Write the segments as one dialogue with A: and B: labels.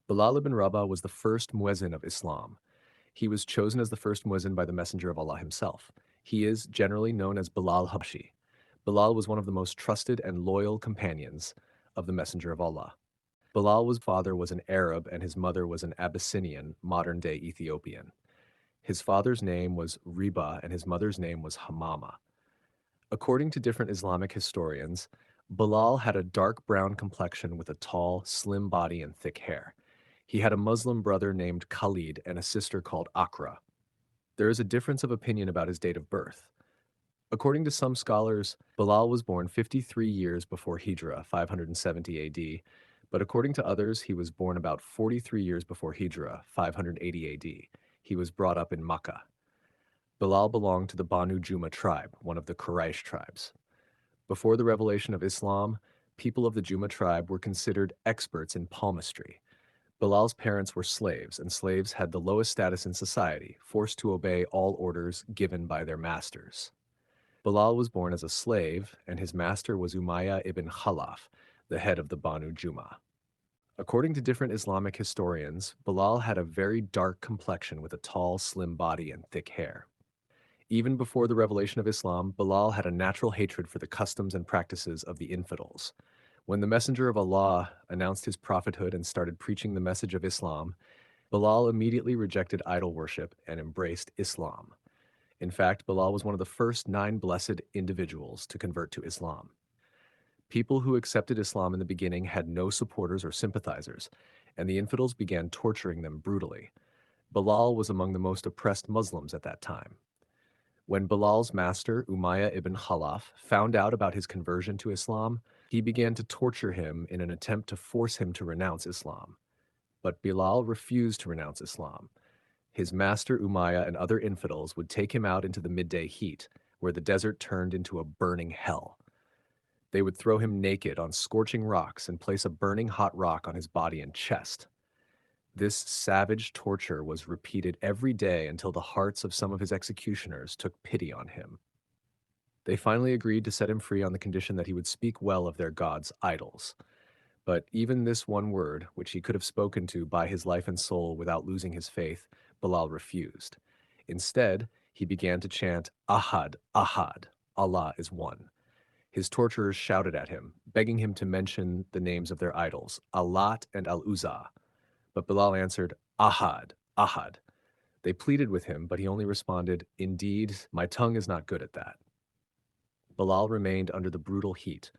A: Bilal ibn Rabah was the first Muezzin of Islam. He was chosen as the first Muezzin by the Messenger of Allah himself. He is generally known as Bilal Habshi. Bilal was one of the most trusted and loyal companions of the Messenger of Allah. Bilal's father was an Arab and his mother was an Abyssinian, modern-day Ethiopian. His father's name was Riba and his mother's name was Hamama. According to different Islamic historians, Bilal had a dark brown complexion with a tall, slim body and thick hair. He had a Muslim brother named Khalid and a sister called Akra. There is a difference of opinion about his date of birth. According to some scholars, Bilal was born 53 years before Hijrah, 570 AD, but according to others, he was born about 43 years before Hijrah, 580 AD. He was brought up in Makkah. Bilal belonged to the Banu Juma tribe, one of the Quraysh tribes. Before the revelation of Islam, people of the Juma tribe were considered experts in palmistry. Bilal's parents were slaves, and slaves had the lowest status in society, forced to obey all orders given by their masters. Bilal was born as a slave, and his master was Umayyah ibn Khalaf, the head of the Banu Juma. According to different Islamic historians, Bilal had a very dark complexion with a tall, slim body and thick hair. Even before the revelation of Islam, Bilal had a natural hatred for the customs and practices of the infidels. When the Messenger of Allah announced his prophethood and started preaching the message of Islam, Bilal immediately rejected idol worship and embraced Islam. In fact, Bilal was one of the first 9 blessed individuals to convert to Islam. People who accepted Islam in the beginning had no supporters or sympathizers, and the infidels began torturing them brutally. Bilal was among the most oppressed Muslims at that time. When Bilal's master, Umayyah ibn Khalaf, found out about his conversion to Islam, he began to torture him in an attempt to force him to renounce Islam. But Bilal refused to renounce Islam. His master Umayyah and other infidels would take him out into the midday heat, where the desert turned into a burning hell. They would throw him naked on scorching rocks and place a burning hot rock on his body and chest. This savage torture was repeated every day until the hearts of some of his executioners took pity on him. They finally agreed to set him free on the condition that he would speak well of their gods' idols. But even this one word, which he could have spoken to by his life and soul without losing his faith, Bilal refused. Instead, he began to chant, Ahad, Ahad, Allah is one. His torturers shouted at him, begging him to mention the names of their idols, Allat and Al-Uzza. But Bilal answered, Ahad, Ahad. They pleaded with him, but he only responded, Indeed, my tongue is not good at that. Bilal remained under the brutal heat,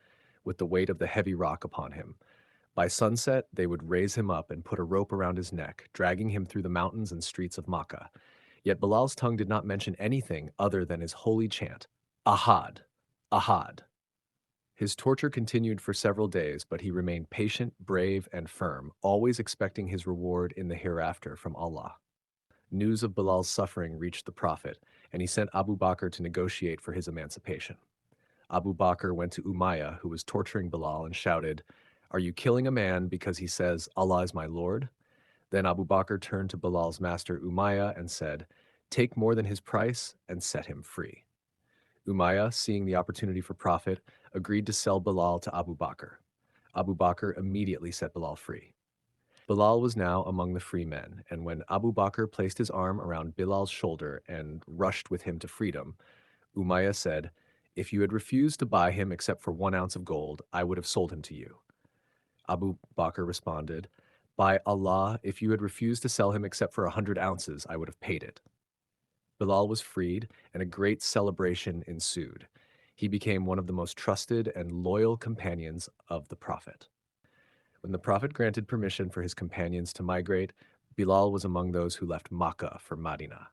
A: with the weight of the heavy rock upon him. By sunset, they would raise him up and put a rope around his neck, dragging him through the mountains and streets of Makkah. Yet Bilal's tongue did not mention anything other than his holy chant, Ahad, Ahad. His torture continued for several days, but he remained patient, brave, and firm, always expecting his reward in the hereafter from Allah. News of Bilal's suffering reached the Prophet, and he sent Abu Bakr to negotiate for his emancipation. Abu Bakr went to Umayyah, who was torturing Bilal, and shouted, Are you killing a man because he says, Allah is my Lord? Then Abu Bakr turned to Bilal's master Umayyah and said, Take more than his price and set him free. Umayyah, seeing the opportunity for profit, agreed to sell Bilal to Abu Bakr. Abu Bakr immediately set Bilal free. Bilal was now among the free men, and when Abu Bakr placed his arm around Bilal's shoulder and rushed with him to freedom, Umayyah said, If you had refused to buy him except for 1 ounce of gold, I would have sold him to you. Abu Bakr responded, By Allah, if you had refused to sell him except for 100 ounces, I would have paid it. Bilal was freed, and a great celebration ensued. He became one of the most trusted and loyal companions of the Prophet. When the Prophet granted permission for his companions to migrate, Bilal was among those who left Makkah for Medina.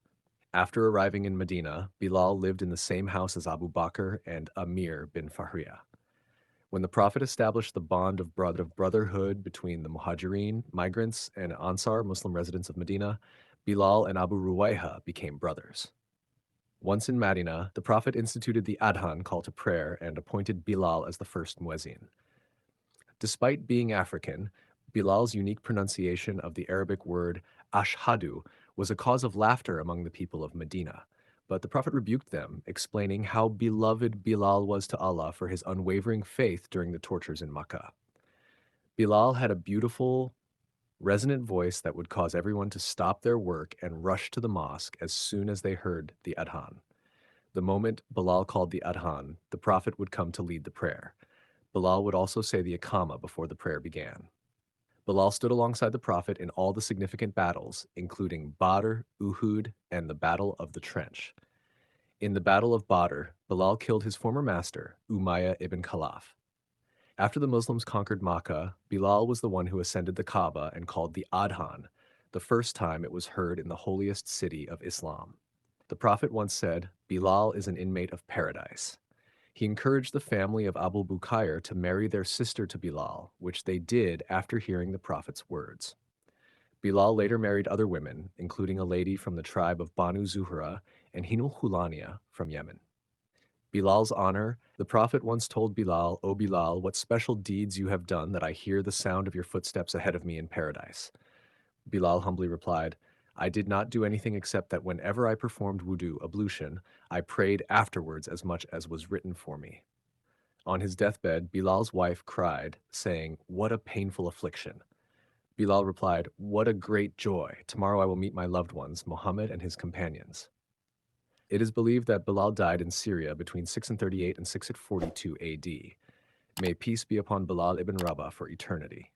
A: After arriving in Medina, Bilal lived in the same house as Abu Bakr and Amir bin Fahriya. When the Prophet established the bond of brotherhood between the Muhajirin, migrants, and Ansar, Muslim residents of Medina, Bilal and Abu Ruwayha became brothers. Once in Medina, the Prophet instituted the Adhan call to prayer and appointed Bilal as the first Muezzin. Despite being African, Bilal's unique pronunciation of the Arabic word ashhadu was a cause of laughter among the people of Medina. But the Prophet rebuked them, explaining how beloved Bilal was to Allah for his unwavering faith during the tortures in Makkah. Bilal had a beautiful resonant voice that would cause everyone to stop their work and rush to the mosque as soon as they heard the adhan. The moment Bilal called the adhan, the Prophet would come to lead the prayer. Bilal would also say the Iqama before the prayer began. Bilal stood alongside the Prophet in all the significant battles, including Badr, Uhud, and the Battle of the Trench. In the Battle of Badr, Bilal killed his former master, Umayyah ibn Khalaf. After the Muslims conquered Makkah, Bilal was the one who ascended the Kaaba and called the Adhan, the first time it was heard in the holiest city of Islam. The Prophet once said, "Bilal is an inmate of paradise." He encouraged the family of Abu Bukayr to marry their sister to Bilal, which they did after hearing the Prophet's words. Bilal later married other women, including a lady from the tribe of Banu Zuhra and Hinul Hulania from Yemen. Bilal's honor, the Prophet once told Bilal, "O Bilal, what special deeds you have done that I hear the sound of your footsteps ahead of me in paradise." Bilal humbly replied, "I did not do anything except that whenever I performed wudu, ablution, I prayed afterwards as much as was written for me." On his deathbed, Bilal's wife cried, saying, "What a painful affliction." Bilal replied, "What a great joy. Tomorrow I will meet my loved ones, Muhammad and his companions." It is believed that Bilal died in Syria between 638 and 642 AD. May peace be upon Bilal ibn Rabah for eternity.